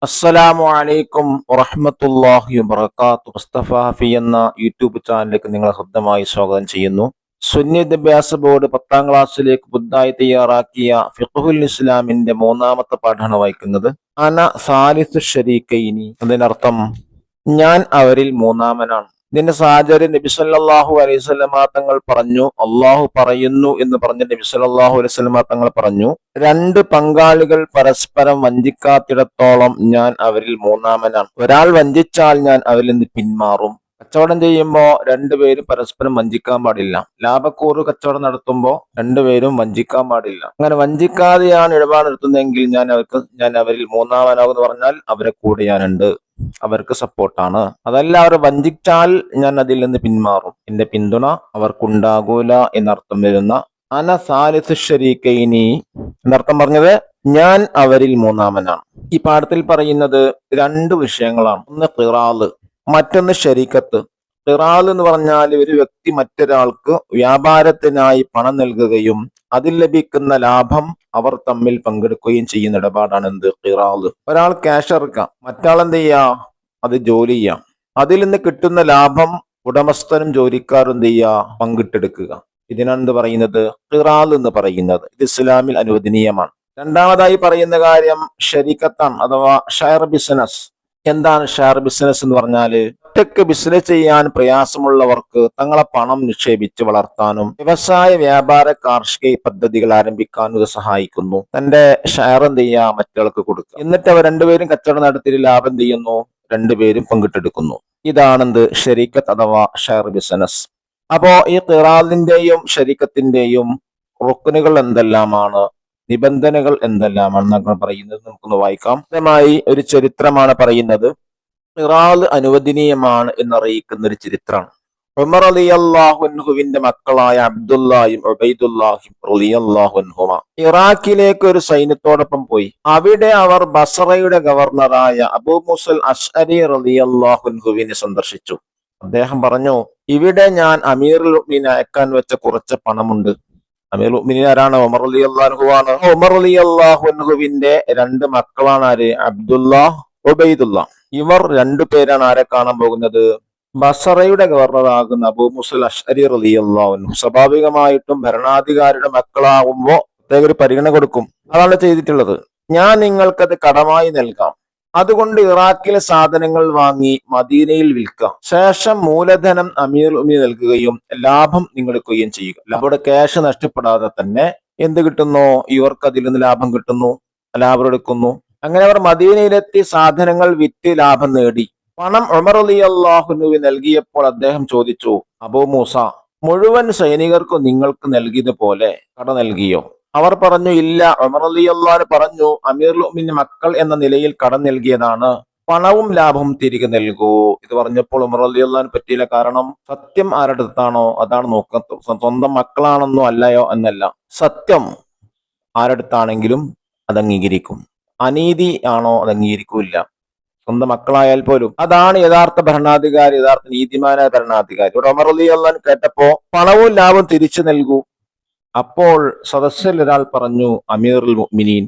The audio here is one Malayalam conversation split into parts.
അസ്സലാമു അലൈക്കും വറഹ്മത്തുള്ളാഹി വബറകാതുഹു. മുസ്തഫ ഹഫി എന്ന യൂട്യൂബ് ചാനലിലേക്ക് നിങ്ങളെ ഹൃദ്യമായി സ്വാഗതം ചെയ്യുന്നു. സുന്നി വിദ്യാഭ്യാസ ബോർഡ് 10ാം ക്ലാസ്സിലേക്ക് പുതുതായി തയ്യാറാക്കിയ ഫിഖ്ഹുൽ ഇസ്ലാമിന്റെ 3ാമത്തെ പാഠമാണ് വായിക്കുന്നത്. അന സാലിസു ശരീക്കൈനി, അതിനർത്ഥം ഞാൻ അവരിൽ മൂന്നാമനാണ്. ഇതിന്റെ സാഹചര്യം നബി സല്ലല്ലാഹു അലൈഹി വസല്ലമ തങ്ങൾ പറഞ്ഞു, അള്ളാഹു പറയുന്നു എന്ന് പറഞ്ഞ നബി സല്ലല്ലാഹു അലൈഹി വസല്ലമ തങ്ങൾ പറഞ്ഞു, രണ്ട് പങ്കാളികൾ പരസ്പരം വഞ്ചിക്കാത്തിടത്തോളം ഞാൻ അവരിൽ മൂന്നാമനാണ്. ഒരാൾ വഞ്ചിച്ചാൽ ഞാൻ അവരിൽ നിന്ന് പിന്മാറും. കച്ചവടം ചെയ്യുമ്പോൾ രണ്ടുപേരും പരസ്പരം വഞ്ചിക്കാൻ പാടില്ല. ലാഭക്കൂറ് കച്ചവടം നടത്തുമ്പോൾ രണ്ടുപേരും വഞ്ചിക്കാൻ പാടില്ല. അങ്ങനെ വഞ്ചിക്കാതെയാണ് ഇടപാട് നടത്തുന്നതെങ്കിൽ ഞാൻ അവരിൽ മൂന്നാമനാകുമെന്ന് പറഞ്ഞാൽ അവരെ കൂടെ ഞാനുണ്ട്, അവർക്ക് സപ്പോർട്ടാണ്. അതല്ല അവർ വഞ്ചിച്ചാൽ ഞാൻ അതിൽ നിന്ന് പിന്മാറും, എന്റെ പിന്തുണ അവർക്കുണ്ടാകൂല എന്നർത്ഥം വരുന്ന അന സാലിസു ശരീക്കൈനി എന്നർത്ഥം പറഞ്ഞത് ഞാൻ അവരിൽ മൂന്നാമനാണ്. ഈ പാഠത്തിൽ പറയുന്നത് രണ്ട് വിഷയങ്ങളാണ്. ഒന്ന് ഖിറാല്, മറ്റൊന്ന് ശരീക്കത്ത്. ഖിറാൽ എന്ന് പറഞ്ഞാൽ ഒരു വ്യക്തി മറ്റൊരാൾക്ക് വ്യാപാരത്തിനായി പണം നൽകുകയും അതിൽ ലഭിക്കുന്ന ലാഭം അവർ തമ്മിൽ പങ്കെടുക്കുകയും ചെയ്യുന്ന ഇടപാടാണ് എന്ത്? ഖിറാല്. ഒരാൾ ക്യാഷ് ഇറക്കാം, മറ്റാൾ എന്ത് ചെയ്യാം? അത് ജോലി ചെയ്യാം. അതിൽ നിന്ന് കിട്ടുന്ന ലാഭം ഉടമസ്ഥനും ജോലിക്കാരും എന്ത് ചെയ്യുക? പങ്കിട്ടെടുക്കുക. ഇതിനാണ് എന്ത് പറയുന്നത്? ഖിറാൽ എന്ന് പറയുന്നത്. ഇത് ഇസ്ലാമിൽ അനുവദനീയമാണ്. രണ്ടാമതായി പറയുന്ന കാര്യം ശരീക്കത്താണ്, അഥവാ ഷെയർ ബിസിനസ്. എന്താണ് ഷെയർ ബിസിനസ് എന്ന് പറഞ്ഞാല്? ഒറ്റയ്ക്ക് ബിസിനസ് ചെയ്യാൻ പ്രയാസമുള്ളവർക്ക് തങ്ങളെ പണം നിക്ഷേപിച്ച് വളർത്താനും വ്യവസായ വ്യാപാര കാർഷിക പദ്ധതികൾ ആരംഭിക്കാനും ഇത് സഹായിക്കുന്നു. തന്റെ ഷെയർ എന്ത് ചെയ്യുക? മറ്റൊരാൾക്ക് കൊടുക്കുക. എന്നിട്ട് അവർ രണ്ടുപേരും കച്ചവടം നടത്തി ലാഭം ചെയ്യുന്നു, രണ്ടുപേരും പങ്കിട്ടെടുക്കുന്നു. ഇതാണെന്ത്? ശരീക്കത്ത് അഥവാ ഷെയർ ബിസിനസ്. അപ്പോ ഈ ഖിറാലിന്റെയും ശരീക്കത്തിന്റെയും റുക്നുകൾ എന്തെല്ലാമാണ്, നിബന്ധനകൾ എന്തെല്ലാമാണെന്ന് പറയുന്നത് നമുക്കൊന്ന് വായിക്കാം. ആദ്യമായി ഒരു ചരിത്രമാണ് പറയുന്നത്. ഖിറാൽ അനുവദനീയമാണ് എന്നറിയിക്കുന്ന ഒരു ചരിത്രമാണ്. ഉമർ റളിയല്ലാഹു അൻഹുവിന്റെ മക്കളായ അബ്ദുല്ലായും ഉബൈദുല്ലാഹിം റളിയല്ലാഹു അൻഹുമ ഇറാഖിലേക്ക് ഒരു സൈന്യത്തോടൊപ്പം പോയി. അവിടെ അവർ ബസറയുടെ ഗവർണറായ അബൂ മുസൽ അശ്അരി റളിയല്ലാഹു അൻഹുവിനെ സന്ദർശിച്ചു. അദ്ദേഹം പറഞ്ഞു, ഇവിടെ ഞാൻ അമീറുൽ മുഅ്മിനീൻ അയക്കാൻ വെച്ച കുറച്ച് പണമുണ്ട്. അമീറുൽ മുഅ്മിനീൻ ആരാണ്? ഉമർ റളിയല്ലാഹു അൻഹു ആണ്. ഉമർ റളിയല്ലാഹു അൻഹുവിന്റെ രണ്ട് മക്കളാണ് ആര്? അബ്ദുല്ലാ, ഉബൈദുല്ലാ. ഇവർ രണ്ടു പേരാണ് ആരെ കാണാൻ പോകുന്നത്? ബസറയുടെ ഗവർണറാകുന്ന അബൂ മുസൽ അശ്അരി റളിയല്ലാഹു അൻഹു. സ്വാഭാവികമായിട്ടും ഭരണാധികാരിയുടെ മക്കളാകുമ്പോൾ പ്രത്യേക ഒരു പരിഗണന കൊടുക്കും. അതാണ് ചെയ്തിട്ടുള്ളത്. ഞാൻ നിങ്ങൾക്കത് കടമായി നൽകാം. അതുകൊണ്ട് ഇറാഖിലെ സാധനങ്ങൾ വാങ്ങി മദീനയിൽ വിൽക്കാം. ശേഷം മൂലധനം അമീർ ഉമ്മി നൽകുകയും ലാഭം നിങ്ങൾ എടുക്കുകയും ചെയ്യുക. അവിടെ ക്യാഷ് നഷ്ടപ്പെടാതെ തന്നെ എന്ത് കിട്ടുന്നു? ഇവർക്ക് അതിൽ നിന്ന് ലാഭം കിട്ടുന്നു, ലാഭം എടുക്കുന്നു. അങ്ങനെ അവർ മദീനയിലെത്തി സാധനങ്ങൾ വിറ്റ് ലാഭം നേടി. പണം ഉമർ റളിയല്ലാഹു അൻഹു നൽകിയപ്പോൾ അദ്ദേഹം ചോദിച്ചു, അബൂ മൂസ, മുഴുവൻ സൈനികർക്കും നിങ്ങൾക്ക് നൽകിയതുപോലെ കട നൽകിയോ? അവർ പറഞ്ഞു, ഇല്ല. ഉമർ റളിയല്ലാഹു അൻഹു പറഞ്ഞു, അമീറുൽ മുഅ്മിനീൻ മക്കൾ എന്ന നിലയിൽ കടം നൽകിയതാണ്, പണവും ലാഭവും തിരികെ നൽകൂ. ഇത് പറഞ്ഞപ്പോൾ ഉമർ റളിയല്ലാഹു അൻഹു പറ്റിയില്ല. കാരണം സത്യം ആരുടെ അടുത്താണോ അതാണ് നോക്കുന്നത്. സ്വന്തം മക്കളാണെന്നോ അല്ലയോ എന്നല്ല. സത്യം ആരടുത്താണെങ്കിലും അത് അംഗീകരിക്കും. അനീതി ആണോ അത് അംഗീകരിക്കൂല, സ്വന്തം മക്കളായാൽ പോലും. അതാണ് യഥാർത്ഥ ഭരണാധികാരി, യഥാർത്ഥ നീതിമാനായ ഭരണാധികാരി. ഇവിടെ ഉമർ റളിയല്ലാഹു അൻഹു കേട്ടപ്പോ പണവും ലാഭവും തിരിച്ചു നൽകൂ. അപ്പോൾ സദസ്സിൽ ഒരാൾ പറഞ്ഞു, അമീറുൽ മുഅ്മിനീൻ,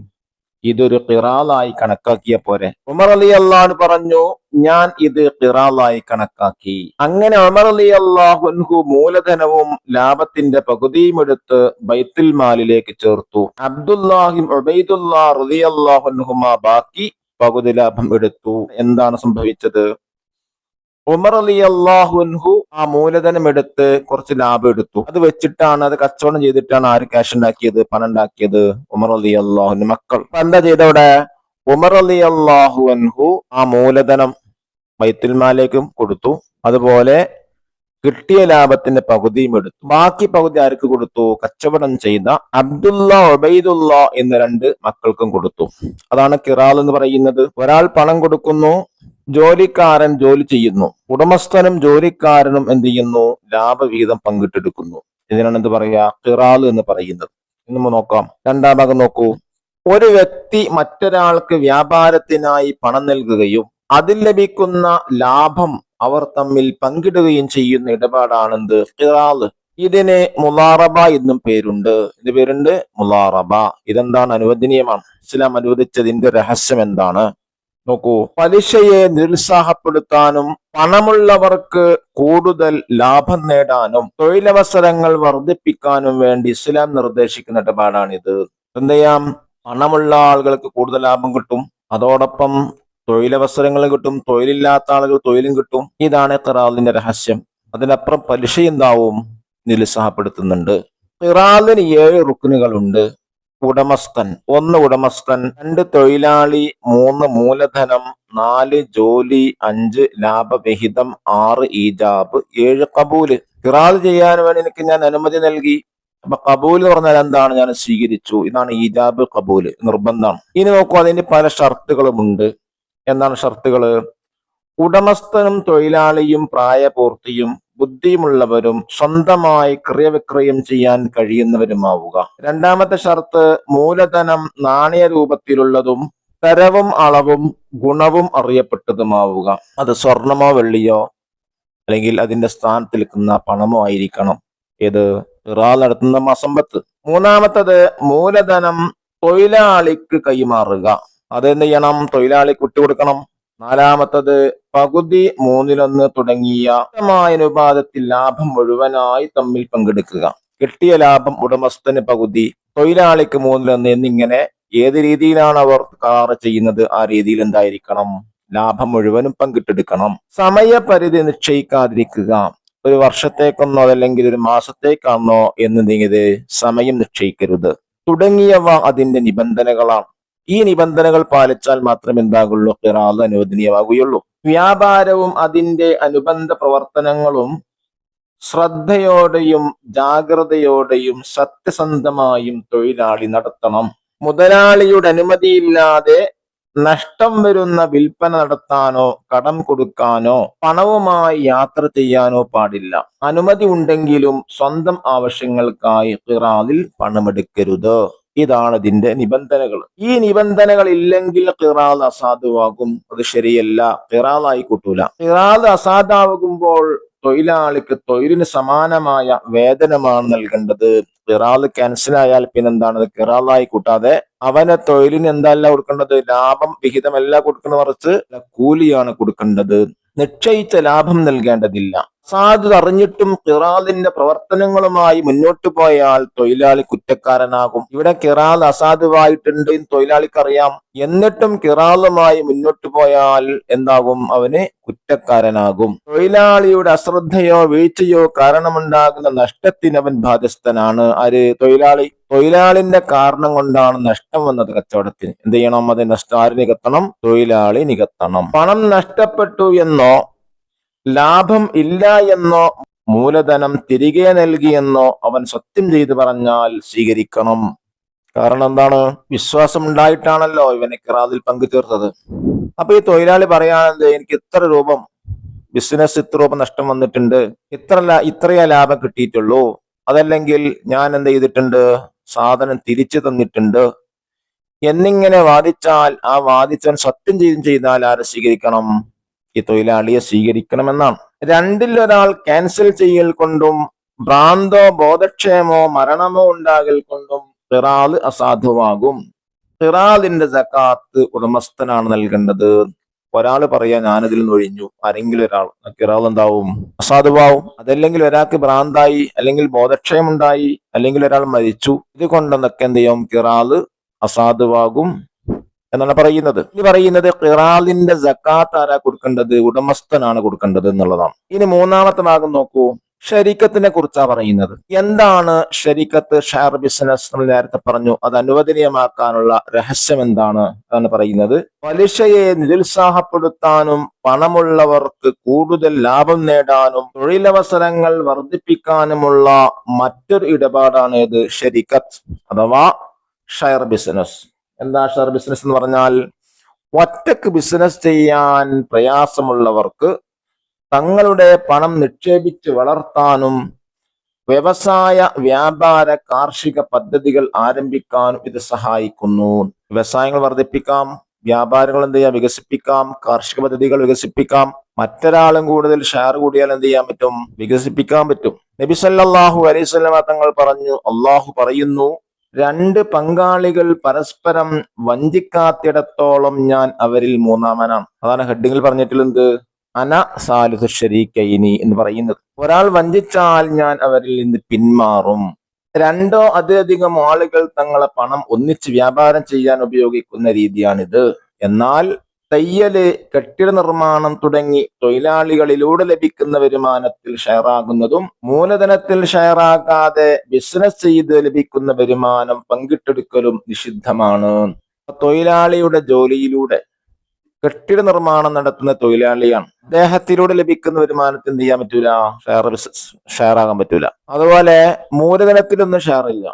ഇതൊരു ഖിറാലായി കണക്കാക്കിയ പോരെ? ഉമർ റളിയല്ലാഹു അൻഹു പറഞ്ഞു, ഞാൻ ഇത് ഖിറാലായി കണക്കാക്കി. അങ്ങനെ ഉമർ റളിയല്ലാഹു അൻഹു മൂലധനവും ലാഭത്തിന്റെ പകുതിയും എടുത്ത് ബൈത്തുൽ മാലിലേക്ക് ചേർത്തു. അബ്ദുല്ലാഹിം ഉബൈദുല്ലാ റളിയല്ലാഹു അൻഹുമാ ബാക്കി പകുതി ലാഭം എടുത്തു. എന്താണ് സംഭവിച്ചത്? ഉമർ റളിയല്ലാഹു അൻഹു ആ മൂലധനം എടുത്ത് കുറച്ച് ലാഭം എടുത്തു. അത് വെച്ചിട്ടാണ്, അത് കച്ചവടം ചെയ്തിട്ടാണ് ആര് ക്യാഷ് ഉണ്ടാക്കിയത്? പണം ഉണ്ടാക്കിയത്? ഉമർ റളിയല്ലാഹു അൻഹു മക്കൾ. അപ്പൊ എന്താ ചെയ്തവിടെ? ഉമർ റളിയല്ലാഹു അൻഹു ആ മൂലധനം ബൈത്തുൽ മാലിലേക്കും കൊടുത്തു, അതുപോലെ കിട്ടിയ ലാഭത്തിന്റെ പകുതിയും എടുത്തു. ബാക്കി പകുതി ആർക്ക് കൊടുത്തു? കച്ചവടം ചെയ്ത അബ്ദുല്ല, ഉബൈദുല്ല എന്ന രണ്ട് മക്കൾക്കും കൊടുത്തു. അതാണ് ഖിറാൽ എന്ന് പറയുന്നത്. ഒരാൾ പണം കൊടുക്കുന്നു, ജോലിക്കാരൻ ജോലി ചെയ്യുന്നു, ഉടമസ്ഥനും ജോലിക്കാരനും എന്ത് ചെയ്യുന്നു? ലാഭവിഹിതം പങ്കിട്ടെടുക്കുന്നു. ഇതിനാണ് എന്ത് പറയാ? ഖിറാൽ എന്ന് പറയുന്നത്. ഇന്ന് നോക്കാം. രണ്ടാം ഭാഗം നോക്കൂ. ഒരു വ്യക്തി മറ്റൊരാൾക്ക് വ്യാപാരത്തിനായി പണം നൽകുകയും അതിൽ ലഭിക്കുന്ന ലാഭം അവർ തമ്മിൽ പങ്കിടുകയും ചെയ്യുന്ന ഇടപാടാണെന്ത്? ഖിറാൽ. ഇതിന് മുലാറബ എന്നും പേരുണ്ട്. ഇതിന്റെ പേരുണ്ട് മുലാറബ. ഇതെന്താണ്? അനുവദനീയമാണ്. ഇസ്ലാം അനുവദിച്ചതിന്റെ രഹസ്യം എന്താണ്? നോക്കൂ, പലിശയെ നിരുത്സാഹപ്പെടുത്താനും പണമുള്ളവർക്ക് കൂടുതൽ ലാഭം നേടാനും തൊഴിലവസരങ്ങൾ വർദ്ധിപ്പിക്കാനും വേണ്ടി ഇസ്ലാം നിർദ്ദേശിക്കുന്ന ഇടപാടാണിത്. എന്ത് ചെയ്യാം? പണമുള്ള ആളുകൾക്ക് കൂടുതൽ ലാഭം കിട്ടും, അതോടൊപ്പം തൊഴിലവസരങ്ങൾ കിട്ടും, തൊഴിലില്ലാത്ത ആളുകൾ തൊഴിലും കിട്ടും. ഇതാണ് ഖിറാദിന്റെ രഹസ്യം. അതിനപ്പുറം പലിശ എന്താവും? നിരുത്സാഹപ്പെടുത്തുന്നുണ്ട്. ഖിറാദിന് 7 റുക്നുകളുണ്ട്. ഉടമസ്ഥൻ: 1 ഉടമസ്ഥൻ, 2 തൊഴിലാളി, 3 മൂലധനം, 4 ജോലി, 5 ലാഭവിഹിതം, 6 ഈജാബ്, 7 കബൂല്. ഖിറാദ് ചെയ്യാൻ വേണ്ടി എനിക്ക് ഞാൻ അനുമതി നൽകി. അപ്പൊ കബൂൽ എന്ന് പറഞ്ഞാൽ എന്താണ്? ഞാൻ സ്വീകരിച്ചു. ഇതാണ് ഈജാബ്, കബൂല്, നിർബന്ധമാണ്. ഇനി നോക്കൂ, അതിന് പല ഷർത്തുകളുമുണ്ട്. എന്താണ് ഷർത്തുകള്? ഉടമസ്ഥനും തൊഴിലാളിയും പ്രായപൂർത്തിയും ബുദ്ധിയുമുള്ളവരും സ്വന്തമായി ക്രയവിക്രയം ചെയ്യാൻ കഴിയുന്നവരുമാവുക. രണ്ടാമത്തെ ഷർത്ത്, മൂലധനം നാണയ രൂപത്തിലുള്ളതും തരവും അളവും ഗുണവും അറിയപ്പെട്ടതുമാവുക. അത് സ്വർണമോ വെള്ളിയോ അല്ലെങ്കിൽ അതിന്റെ സ്ഥാനത്ത് നിൽക്കുന്ന പണമോ ആയിരിക്കണം. ഏത്? ഖിറാദ് നടത്തുന്ന സമ്പത്ത്. മൂന്നാമത്തത്, മൂലധനം തൊഴിലാളിക്ക് കൈമാറുക. അതെന്ത് ചെയ്യണം? തൊഴിലാളിക്ക് വിട്ടുകൊടുക്കണം. നാലാമത്തത്, പകുതി 1/3 തുടങ്ങിയ അനുപാതത്തിൽ ലാഭം മുഴുവനായി തമ്മിൽ പങ്കെടുക്കുക. കിട്ടിയ ലാഭം ഉടമസ്ഥന് പകുതി, തൊഴിലാളിക്ക് 1/3 എന്നിങ്ങനെ ഏത് രീതിയിലാണ് അവർ കരാർ ചെയ്യുന്നത് ആ രീതിയിൽ എന്തായിരിക്കണം? ലാഭം മുഴുവനും പങ്കിട്ടെടുക്കണം. സമയപരിധി നിശ്ചയിക്കാതിരിക്കുക. ഒരു വർഷത്തേക്കെന്നോ അതല്ലെങ്കിൽ ഒരു മാസത്തേക്കാണോ എന്നത് സമയം നിശ്ചയിക്കരുത്. തുടങ്ങിയവ അതിന്റെ നിബന്ധനകളാണ്. ഈ നിബന്ധനകൾ പാലിച്ചാൽ മാത്രമേ എന്താകുള്ളൂ? ഖിറാദ് അനുവദനീയമാകുകയുള്ളൂ. വ്യാപാരവും അതിന്റെ അനുബന്ധ പ്രവർത്തനങ്ങളും ശ്രദ്ധയോടെയും ജാഗ്രതയോടെയും സത്യസന്ധമായും തൊഴിലാളി നടത്തണം. മുതലാളിയുടെ അനുമതിയില്ലാതെ നഷ്ടം വരുന്ന വിൽപ്പന നടത്താനോ കടം കൊടുക്കാനോ പണവുമായി യാത്ര ചെയ്യാനോ പാടില്ല. അനുമതി ഉണ്ടെങ്കിലും സ്വന്തം ആവശ്യങ്ങൾക്കായി ഖിറാദിൽ പണമെടുക്കരുത്. ഇതാണ് ഇതിന്റെ നിബന്ധനകൾ. ഈ നിബന്ധനകൾ ഇല്ലെങ്കിൽ ഖിറാദ് അസാധുവാകും. അത് ശരിയല്ല, ഖിറാദായി കൂട്ടൂല. ഖിറാദ് അസാധുവാകുമ്പോൾ തൊഴിലാളിക്ക് തൊഴിലിന് സമാനമായ വേതനമാണ് നൽകേണ്ടത്. ഖിറാദ് ക്യാൻസലായാൽ പിന്നെന്താണ്? ഖിറാദായി കൂട്ടാതെ അവനെ തൊഴിലിന് എന്തല്ല കൊടുക്കേണ്ടത്? ലാഭം വിഹിതമല്ല കൊടുക്കുന്നത്, മറിച്ച് കൂലിയാണ് കൊടുക്കേണ്ടത്. നിശ്ചയിച്ച ലാഭം നൽകേണ്ടതില്ല. സാധു അറിഞ്ഞിട്ടും ഖിറാദിന്റെ പ്രവർത്തനങ്ങളുമായി മുന്നോട്ട് പോയാൽ തൊഴിലാളി കുറ്റക്കാരനാകും. ഇവിടെ ഖിറാദ് അസാധുവായിട്ടുണ്ട് എന്ന് തൊഴിലാളിക്കറിയാം, എന്നിട്ടും ഖിറാദുമായി മുന്നോട്ട് പോയാൽ എന്താകും? അവന് കുറ്റക്കാരനാകും. തൊഴിലാളിയുടെ അശ്രദ്ധയോ വീഴ്ചയോ കാരണമുണ്ടാകുന്ന നഷ്ടത്തിന് അവൻ ബാധ്യസ്ഥനാണ്. ആര്? തൊഴിലാളി. തൊഴിലാളിന്റെ കാരണം കൊണ്ടാണ് നഷ്ടം വന്നത് കച്ചവടത്തിന്. എന്ത് ചെയ്യണം? അത് നഷ്ടം ആര് നികത്തണം? തൊഴിലാളി നികത്തണം. പണം നഷ്ടപ്പെട്ടു എന്നോ ലാഭം ഇല്ല എന്നോ മൂലധനം തിരികെ നൽകിയെന്നോ അവൻ സത്യം ചെയ്ത് പറഞ്ഞാൽ സ്വീകരിക്കണം. കാരണം എന്താണ്? വിശ്വാസം ഉണ്ടായിട്ടാണല്ലോ ഇവനെ ഖിറാദിൽ പങ്കുചേർത്തത്. അപ്പൊ ഈ തൊഴിലാളി പറയാനെന്ത്? എനിക്ക് ഇത്ര രൂപ ബിസിനസ്, ഇത്ര രൂപ നഷ്ടം വന്നിട്ടുണ്ട്, ഇത്രയാ ലാഭം കിട്ടിയിട്ടുള്ളൂ, അതല്ലെങ്കിൽ ഞാൻ എന്ത് ചെയ്തിട്ടുണ്ട്? സാധനം തിരിച്ചു തന്നിട്ടുണ്ട് എന്നിങ്ങനെ വാദിച്ചാൽ ആ വാദിച്ചവൻ സത്യം ചെയ്താൽ ആരെ സ്വീകരിക്കണം? ഈ തൊഴിലാളിയെ സ്വീകരിക്കണമെന്നാണ്. രണ്ടിൽ ഒരാൾ ക്യാൻസൽ ചെയ്യൽ കൊണ്ടും ഭ്രാന്തോ ബോധക്ഷയമോ മരണമോ ഉണ്ടാകൽ കൊണ്ടും ഖിറാദ് അസാധുവാകും. ഖിറാദിന്റെ സകാത്ത് ഉടമസ്ഥനാണ് നൽകേണ്ടത്. ഒരാൾ പറയാ ഞാനതിൽ നിന്ന് ഒഴിഞ്ഞു, ആരെങ്കിലും ഒരാൾ, ഖിറാദ് എന്താവും? അസാധുവാവും. അതല്ലെങ്കിൽ ഒരാൾക്ക് ഭ്രാന്തായി, അല്ലെങ്കിൽ ബോധക്ഷയമുണ്ടായി, അല്ലെങ്കിൽ ഒരാൾ മരിച്ചു, ഇത് കൊണ്ടെന്നൊക്കെ എന്ത് ചെയ്യും? ഖിറാദ് അസാധുവാകും എന്നാണ് പറയുന്നത്. ഇനി പറയുന്നത് ഖിറാദിന്റെ സകാത്ത് ആരാ കൊടുക്കേണ്ടത്? ഉടമസ്ഥനാണ് കൊടുക്കേണ്ടത് എന്നുള്ളതാണ്. ഇനി മൂന്നാമത്തെ ഭാഗം നോക്കൂ, ഷരീക്കത്തിനെ കുറിച്ചാ പറയുന്നത്. എന്താണ് ഷരീക്കത്ത്? ഷെയർ ബിസിനസ് നമ്മൾ നേരത്തെ പറഞ്ഞു, അത് അനുവദനീയമാക്കാനുള്ള രഹസ്യം എന്താണ്? അതാണ് പറയുന്നത്. പലിശയെ നിരുത്സാഹപ്പെടുത്താനും പണമുള്ളവർക്ക് കൂടുതൽ ലാഭം നേടാനും തൊഴിലവസരങ്ങൾ വർദ്ധിപ്പിക്കാനുമുള്ള മറ്റൊരു ഇടപാടാണ് ഇത് ഷരീക്കത്ത് അഥവാ ഷെയർ ബിസിനസ്. എന്താ ഷെയർ ബിസിനസ് എന്ന് പറഞ്ഞാൽ? ഒറ്റക്ക് ബിസിനസ് ചെയ്യാൻ പ്രയാസമുള്ളവർക്ക് തങ്ങളുടെ പണം നിക്ഷേപിച്ച് വളർത്താനും വ്യവസായ വ്യാപാര കാർഷിക പദ്ധതികൾ ആരംഭിക്കാനും ഇത് സഹായിക്കുന്നു. വ്യവസായങ്ങൾ വർദ്ധിപ്പിക്കാം, വ്യാപാരങ്ങൾ എന്ത് ചെയ്യാം? വികസിപ്പിക്കാം, കാർഷിക പദ്ധതികൾ വികസിപ്പിക്കാം. മറ്റൊരാളും കൂടുതൽ ഷെയർ കൂടിയാൽ എന്ത് ചെയ്യാൻ പറ്റും? വികസിപ്പിക്കാൻ പറ്റും. നബി സല്ലല്ലാഹു അലൈഹി വസല്ലം തങ്ങൾ പറഞ്ഞു, അള്ളാഹു പറയുന്നു, രണ്ട് പങ്കാളികൾ പരസ്പരം വഞ്ചിക്കാത്തിടത്തോളം ഞാൻ അവരിൽ മൂന്നാമനാണ്. അതാണ് ഹെഡിങ്ങിൽ പറഞ്ഞിട്ടുള്ളത്, അന സാലിസു ശരീക്കൈനി എന്ന് പറയുന്നത്. ഒരാൾ വഞ്ചിച്ചാൽ ഞാൻ അവരിൽ നിന്ന് പിന്മാറും. രണ്ടോ അതിലധികം ആളുകൾ തങ്ങളെ പണം ഒന്നിച്ച് വ്യാപാരം ചെയ്യാൻ ഉപയോഗിക്കുന്ന രീതിയാണിത്. എന്നാൽ തയ്യല്, കെട്ടിട നിർമ്മാണം തുടങ്ങി തൊഴിലാളികളിലൂടെ ലഭിക്കുന്ന വരുമാനത്തിൽ ഷെയറാകുന്നതും മൂലധനത്തിൽ ഷെയറാകാതെ ബിസിനസ് ചെയ്ത് ലഭിക്കുന്ന വരുമാനം പങ്കിട്ടെടുക്കലും നിഷിദ്ധമാണ്. തൊഴിലാളിയുടെ ജോലിയിലൂടെ കെട്ടിട നിർമ്മാണം നടത്തുന്ന തൊഴിലാളിയാണ്, അദ്ദേഹത്തിലൂടെ ലഭിക്കുന്ന വരുമാനത്തിൽ എന്ത് ചെയ്യാൻ പറ്റൂല, ഷെയർ ആകാൻ പറ്റൂല. അതുപോലെ മൂലധനത്തിലൊന്നും ഷെയർ ഇല്ല,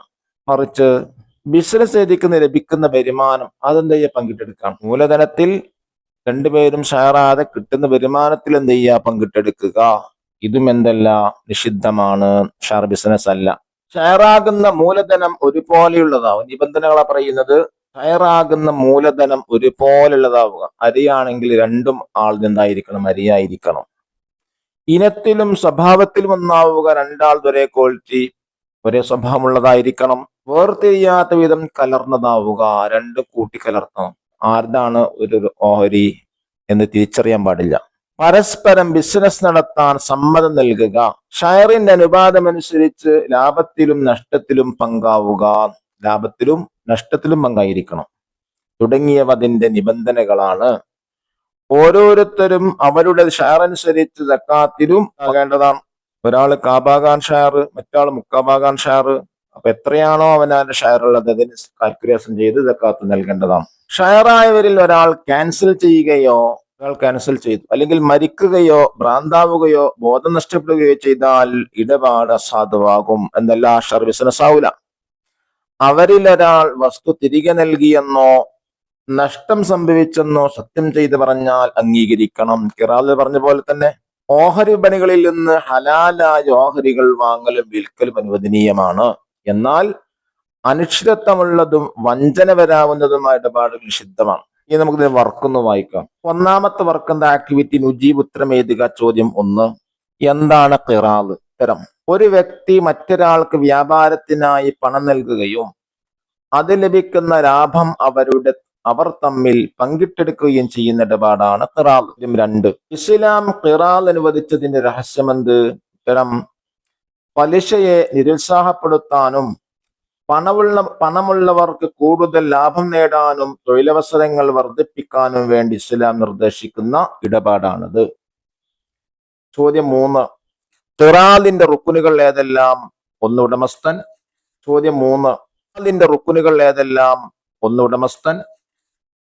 മറിച്ച് ബിസിനസ് ചെയ്തിക്കുന്ന ലഭിക്കുന്ന വരുമാനം അതെന്ത് ചെയ്യുക, പങ്കിട്ടെടുക്കാം. മൂലധനത്തിൽ രണ്ടുപേരും ഷെയറാതെ കിട്ടുന്ന വരുമാനത്തിൽ എന്ത് ചെയ്യുക, പങ്കിട്ടെടുക്കുക. ഇതും എന്തല്ല, നിഷിദ്ധമാണ്, ഷെയർ ബിസിനസ് അല്ല. ഷെയറാകുന്ന മൂലധനം ഒരുപോലെയുള്ളതാവും. നിബന്ധനകളാ പറയുന്നത്. ഷെയറാകുന്ന മൂലധനം ഒരുപോലുള്ളതാവുക. അരിയാണെങ്കിൽ രണ്ടും ആൾ നിന്നായിരിക്കണം, അരിയായിരിക്കണം. ഇനത്തിലും സ്വഭാവത്തിലും ഒന്നാവുക. രണ്ടാൾ ഒരേ ക്വാളിറ്റി, ഒരേ സ്വഭാവമുള്ളതായിരിക്കണം. വേർതിരിയാത്ത വിധം കലർന്നതാവുക. രണ്ടും കൂട്ടിക്കലർത്തണം. ആർതാണ് ഒരു ഓഹരി എന്ന് തിരിച്ചറിയാൻ പാടില്ല. പരസ്പരം ബിസിനസ് നടത്താൻ സമ്മതം നൽകുക. ഷെയറിന്റെ അനുപാതമനുസരിച്ച് ലാഭത്തിലും നഷ്ടത്തിലും പങ്കാവുക. ലാഭത്തിലും നഷ്ടത്തിലും പങ്കായിരിക്കണം തുടങ്ങിയവ അതിന്റെ നിബന്ധനകളാണ്. ഓരോരുത്തരും അവരുടെ ഷെയർ അനുസരിച്ച് സക്കാത്തിലും ആകേണ്ടതാണ്. ഒരാൾ കാഭാഗാൻ ഷെയർ, മറ്റാൾ മുക്കാഭാഗാൻ ഷെയർ. അപ്പൊ എത്രയാണോ അവനവന്റെ ഷെയർ ഉള്ളത് അതിന് കാൽക്കുലേഷൻ ചെയ്ത് സക്കാത്ത് നൽകേണ്ടതാണ്. ഷെയറായവരിൽ ഒരാൾ ക്യാൻസൽ ചെയ്യുകയോ, ക്യാൻസൽ ചെയ്തു അല്ലെങ്കിൽ മരിക്കുകയോ ഭ്രാന്താവുകയോ ബോധം നഷ്ടപ്പെടുകയോ ചെയ്താൽ ഇടപാട് അസാധുവാകും. എന്നല്ല, ഷെയർ ബിസിനസ് ആവൂല. അവരിൽ ഒരാൾ വസ്തു തിരികെ നൽകിയെന്നോ നഷ്ടം സംഭവിച്ചെന്നോ സത്യം ചെയ്ത് പറഞ്ഞാൽ അംഗീകരിക്കണം. ഖിറാൽ പറഞ്ഞ പോലെ തന്നെ ഓഹരി വിപണികളിൽ നിന്ന് ഹലാലായ ഓഹരികൾ വാങ്ങലും വിൽക്കലും അനുവദനീയമാണ്. എന്നാൽ അനിശ്ചിതത്വമുള്ളതും വഞ്ചന വരാവുന്നതുമായ ഇടപാടുകൾ നിഷിദ്ധമാണ്. ഇനി നമുക്കിത് വർക്കൊന്ന് വായിക്കാം. ഒന്നാമത്തെ വർക്ക് എന്താ? ആക്ടിവിറ്റി നുജീബ്, ഉത്തരം എഴുതുക. ചോദ്യം 1, എന്താണ് ഖിറാൽ? ഉത്തരം: ഒരു വ്യക്തി മറ്റൊരാൾക്ക് വ്യാപാരത്തിനായി പണം നൽകുകയും അത് ലഭിക്കുന്ന ലാഭം അവർ തമ്മിൽ പങ്കിട്ടെടുക്കുകയും ചെയ്യുന്ന ഇടപാടാണ് ഖിറാൽ. 2, ഇസ്ലാം ഖിറാൽ അനുവദിച്ചതിന്റെ രഹസ്യമെന്ത്? ഉത്തരം: പലിശയെ നിരുത്സാഹപ്പെടുത്താനും പണമുള്ളവർക്ക് കൂടുതൽ ലാഭം നേടാനും തൊഴിലവസരങ്ങൾ വർദ്ധിപ്പിക്കാനും വേണ്ടി ഇസ്ലാം നിർദ്ദേശിക്കുന്ന ഇടപാടാണിത്. ചോദ്യം 3, ഖിറാലിന്റെ റുക്കുനുകൾ ഏതെല്ലാം? 1, ഉടമസ്ഥൻ. ചോദ്യം 3, ഖിറാലിന്റെ റുക്കുനുകൾ ഏതെല്ലാം? 1, ഉടമസ്ഥൻ.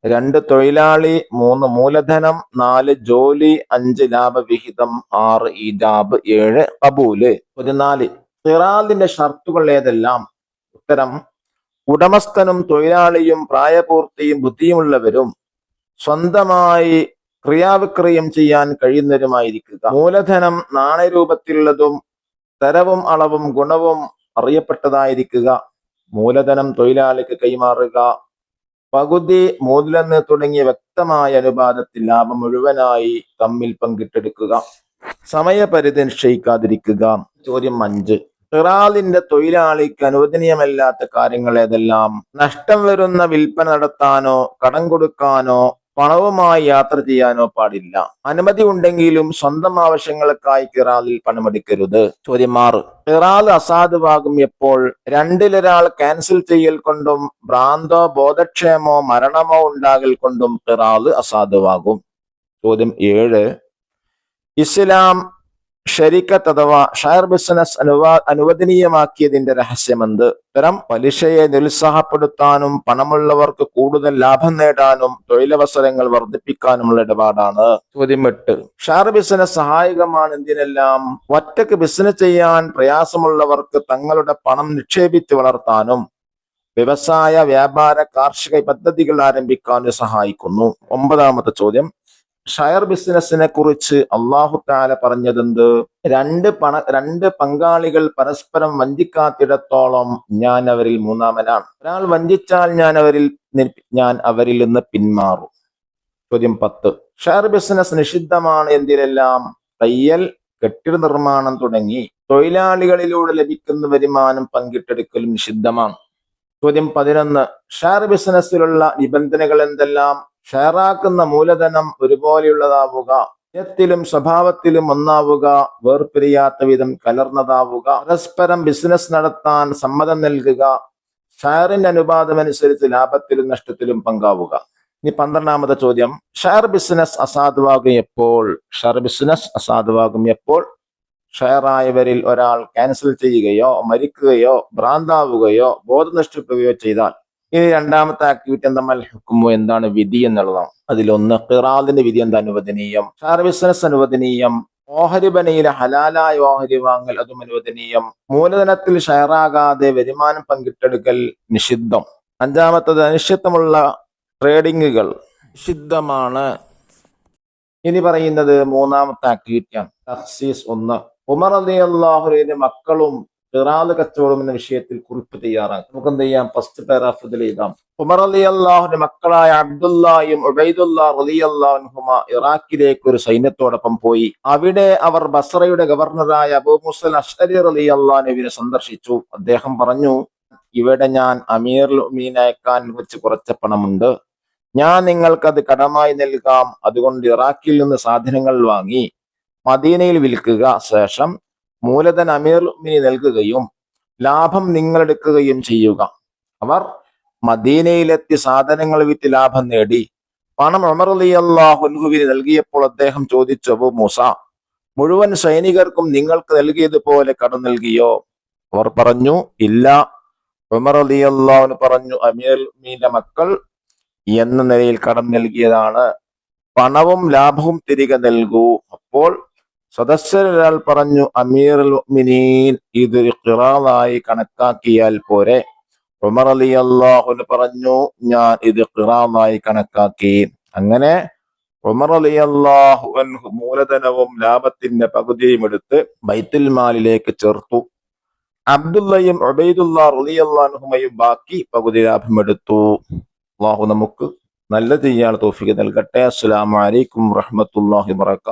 2, തൊഴിലാളി. 3, മൂലധനം. 4, ജോലി. 5, ലാഭവിഹിതം. 6, ഈജാബ്. 7, ഖബൂല്. ചോദ്യം 4, ഖിറാലിന്റെ ഷർത്തുകൾ ഏതെല്ലാം? ഉത്തരം: ഉടമസ്ഥനും തൊഴിലാളിയും പ്രായപൂർത്തിയും ബുദ്ധിയുമുള്ളവരും സ്വന്തമായി ക്രിയാവിക്രയം ചെയ്യാൻ കഴിയുന്നവരുമായിരിക്കുക. മൂലധനം നാണയരൂപത്തിലുള്ളതും തരവും അളവും ഗുണവും അറിയപ്പെട്ടതായിരിക്കുക. മൂലധനം തൊഴിലാളിക്ക് കൈമാറുക. പകുതി, മൂലധനം തുടങ്ങിയ വ്യക്തമായ അനുപാതത്തിൽ ലാഭം മുഴുവനായി തമ്മിൽ പങ്കിട്ടെടുക്കുക. സമയപരിധി നിശ്ചയിക്കാതിരിക്കുക. ചോദ്യം 5, ഖിറാലിന്റെ തൊഴിലാളിക്ക് അനുവദനീയമല്ലാത്ത കാര്യങ്ങൾ ഏതെല്ലാം? നഷ്ടം വരുന്ന വിൽപ്പന നടത്താനോ കടം കൊടുക്കാനോ പണവുമായി യാത്ര ചെയ്യാനോ പാടില്ല. അനുമതി ഉണ്ടെങ്കിലും സ്വന്തം ആവശ്യങ്ങൾക്കായി ഖിറാലിൽ പണമെടുക്കരുത്. ചോദ്യം 6, ഖിറാൽ അസാധുവാകും എപ്പോൾ? രണ്ടിലൊരാൾ ക്യാൻസൽ ചെയ്യൽ കൊണ്ടും ഭ്രാന്തോ ബോധക്ഷയമോ മരണമോ ഉണ്ടാകൽ കൊണ്ടും ഖിറാൽ അസാധുവാകും. ചോദ്യം 7, ഇസ്ലാം ഷരീക്കത്ത് അഥവാ ഷെയർ ബിസിനസ് അനുവദനീയമാക്കിയതിന്റെ രഹസ്യമെന്ത്? ഉത്തരം: പലിശയെ നിരുത്സാഹപ്പെടുത്താനും പണമുള്ളവർക്ക് കൂടുതൽ ലാഭം നേടാനും തൊഴിലവസരങ്ങൾ വർദ്ധിപ്പിക്കാനുമുള്ള ഇടപാടാണ്. ചോദ്യം 8, ഷെയർ ബിസിനസ് സഹായകമാണ് എന്തിനെല്ലാം? ഒറ്റക്ക് ബിസിനസ് ചെയ്യാൻ പ്രയാസമുള്ളവർക്ക് തങ്ങളുടെ പണം നിക്ഷേപിച്ച് വളർത്താനും വ്യവസായ, വ്യാപാര, കാർഷിക പദ്ധതികൾ ആരംഭിക്കാനും സഹായിക്കുന്നു. 9ാമത്തെ ചോദ്യം, ഷെയർ ബിസിനസിനെ കുറിച്ച് അല്ലാഹു തആല പറഞ്ഞതെന്ത്? രണ്ട് പങ്കാളികൾ പരസ്പരം വഞ്ചിക്കാത്തിടത്തോളം ഞാൻ അവരിൽ മൂന്നാമനാണ്. ഒരാൾ വഞ്ചിച്ചാൽ ഞാൻ അവരിൽ നിന്ന് പിന്മാറും. ചോദ്യം 10, ഷെയർ ബിസിനസ് നിഷിദ്ധമാണ് എന്തിനെല്ലാം? തയ്യൽ, കെട്ടിട നിർമ്മാണം തുടങ്ങി തൊഴിലാളികളിലൂടെ ലഭിക്കുന്ന വരുമാനം പങ്കിട്ടെടുക്കലും നിഷിദ്ധമാണ്. ചോദ്യം 11. ഷെയർ ബിസിനസ്സിലുള്ള നിബന്ധനകൾ എന്തെല്ലാം? ഷെയറാക്കുന്ന മൂലധനം ഒരുപോലെയുള്ളതാവുക, ത്തിലും സ്വഭാവത്തിലും ഒന്നാവുക, വേർപിരിയാത്ത വിധം കലർന്നതാവുക, പരസ്പരം ബിസിനസ് നടത്താൻ സമ്മതം നൽകുക, ഷെയറിന്റെ അനുപാതമനുസരിച്ച് ലാഭത്തിലും നഷ്ടത്തിലും പങ്കാവുക. ഇനി 12ാമത്തെ ചോദ്യം. ഷെയർ ബിസിനസ് അസാധുവാകും എപ്പോൾ? ഷെയർ ബിസിനസ് അസാധുവാകും എപ്പോൾ? ഷെയറായവരിൽ ഒരാൾ ക്യാൻസൽ ചെയ്യുകയോ, മരിക്കുകയോ, ഭ്രാന്താവുകയോ, ബോധം നഷ്ടപ്പെടുകയോ ചെയ്താൽ. ഇനി 2ാമത്തെ ആക്ടിവിറ്റി എന്നാൽ ഹുക്കുമു, എന്താണ് വിധി എന്നുള്ളതാണ്. അതിലൊന്ന് ഖിറാദിന്റെ വിധി എന്താ? അനുവദനീയം. ഷെയർ ബിസിനസ് അനുവദനീയം. ഓഹരി ബനയിലെ ഹലാലായ ഓഹരി വാങ്ങൽ അതും അനുവദനീയം. മൂലധനത്തിൽ ഷെയറാകാതെ വരുമാനം പങ്കിട്ടെടുക്കൽ നിഷിദ്ധം. 5ാമത്തത് അനിശ്ചിതമുള്ള ട്രേഡിങ്ങുകൾ നിഷിദ്ധമാണ്. ഇനി പറയുന്നത് 3ാമത്തെ ആക്ടിവിറ്റിയാണ്. തഖ്സീസ് 1. ഉമർ റളിയല്ലാഹുവിന്റെ മക്കളും ഖിറാദ് കച്ചവടം എന്ന വിഷയത്തിൽ കുറിപ്പ് തയ്യാറാക്കും. നമുക്ക് എന്ത് ചെയ്യാം? ഫസ്റ്റ് പാരാഗ്രാഫിൽ എഴുതാം. ഉമർ റളിയല്ലാഹുവിന്റെ മക്കളായ അബ്ദുല്ലായും ഉബൈദുല്ലാഹ് റളിയല്ലാഹു അൻഹുമ ഇറാഖിലേക്ക് ഒരു സൈന്യത്തോടൊപ്പം പോയി. അവിടെ അവർ ബസ്രയുടെ ഗവർണറായ അബൂ മൂസൽ അശ്അരി റളിയല്ലാഹു അൻഹുവിനെ സന്ദർശിച്ചു. അദ്ദേഹം പറഞ്ഞു, ഇവിടെ ഞാൻ അമീറുൽ മുഅ്മിനീൻ അയക്കാൻ വെച്ച് കുറച്ച് പണമുണ്ട്. ഞാൻ നിങ്ങൾക്കത് കടമായി നൽകാം. അതുകൊണ്ട് ഇറാഖിൽ നിന്ന് സാധനങ്ങൾ വാങ്ങി മദീനയിൽ വിൽക്കുക. ശേഷം മൂലധനം അമീറുൽ മുഅ്മിനീൻ നൽകുകയും ലാഭം നിങ്ങളെടുക്കുകയും ചെയ്യുക. അവർ മദീനയിലെത്തി സാധനങ്ങൾ വിറ്റ് ലാഭം നേടി. പണം ഉമർ റളിയല്ലാഹു അൻഹുവിന് നൽകിയപ്പോൾ അദ്ദേഹം ചോദിച്ചു, അബൂ മൂസ, മുഴുവൻ സൈനികർക്കും നിങ്ങൾക്ക് നൽകിയതുപോലെ കടം നൽകിയോ? അവർ പറഞ്ഞു, ഇല്ല. ഉമർ റളിയല്ലാഹു അൻഹു പറഞ്ഞു, അമീറുൽ മുഅ്മിനീന്റെ മക്കൾ എന്ന നിലയിൽ കടം നൽകിയതാണ്. പണവും ലാഭവും തിരികെ നൽകൂ. അപ്പോൾ സദസ്യരൊരാൾ പറഞ്ഞു, അമീറുൽ മുഅ്മിനീൻ, ഇതൊരു ഖിറാദായി കണക്കാക്കിയാൽ പോരെ? ഉമർ റളിയല്ലാഹു അൻഹു പറഞ്ഞു, ഞാൻ ഇത് ഖിറാദായി കണക്കാക്കി. അങ്ങനെ ഉമർ റളിയല്ലാഹു അൻഹു മൂലധനവും ലാഭത്തിന്റെ പകുതിയും എടുത്ത് ബൈത്തുൽ മാലിലേക്ക് ചേർത്തു. അബ്ദുല്ലയും ഉബൈദുല്ലാഹ് റളിയല്ലാഹു അൻഹുമയും ബാക്കി പകുതി ലാഭം എടുത്തു. അല്ലാഹു നമുക്ക് നല്ല ചെയ്യാൻ തൗഫീഖ് നൽകട്ടെ. അസ്സലാമു അലൈക്കും വറഹ്മത്തുള്ളാഹി വബറകാതുഹു.